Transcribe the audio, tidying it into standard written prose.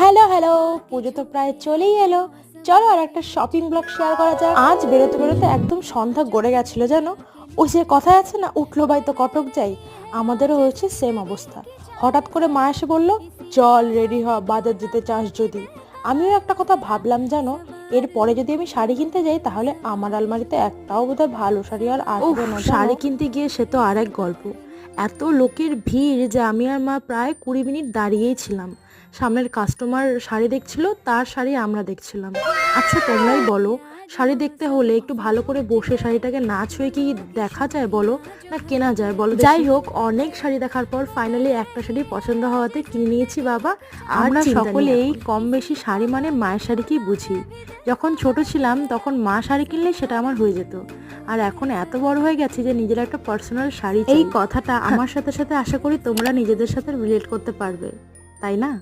Hello hello, পুজো তো প্রায় চলেই এলো। চলো আর একটা শপিং ব্লগ শেয়ার করা যাক। আজ বেরোতে বেরোতে একদম সন্ধ্যা গড়ে গেছিল জানো। ওই যে কথায় আছে না, উঠলো বাই তো কটক যাই। আমাদেরও হয়েছে সেম অবস্থা। হঠাৎ করে মা এসে বলল, চল রেডি হ, বাজার যেতে চাস যদি। আমিও একটা কথা ভাবলাম জানো, এরপরে যদি আমি শাড়ি কিনতে যাই তাহলে আমার আলমারিতে একটাও বোধহয় ভালো শাড়ি আর আসবে না। শাড়ি কিনতে গিয়ে সে তো আরেক গল্প। এত লোকের ভিড় যে আমি আর মা প্রায় 20 মিনিট দাঁড়িয়েই ছিলাম। সামনের কাস্টমার শাড়ি দেখছিল, তার শাড়ি আমরা দেখছিলাম। আচ্ছা তোমরাই বলো, শাড়ি দেখতে হলে একটু ভালো করে বসে শাড়িটাকে না ছুঁয়ে কি দেখা যায় বলো, না কেনা যায় বলো? যাই হোক, অনেক শাড়ি দেখার পর ফাইনালি একটা শাড়ি পছন্দ হওয়াতে কিনে নিয়েছি বাবা। আমরা সকলেই কম বেশি শাড়ি মানে মায়ের শাড়িকেই বুঝি। যখন ছোট ছিলাম তখন মা শাড়ি কিনলে সেটা আমার হয়ে যেত, আর এখন এত বড় হয়ে গেছে যে নিজের একটা পার্সোনাল শাড়ি চাই। এই কথাটা আমার সাথে সাথে আশা করি তোমরা নিজেদের সাথে রিলেট করতে পারবে, তাই না?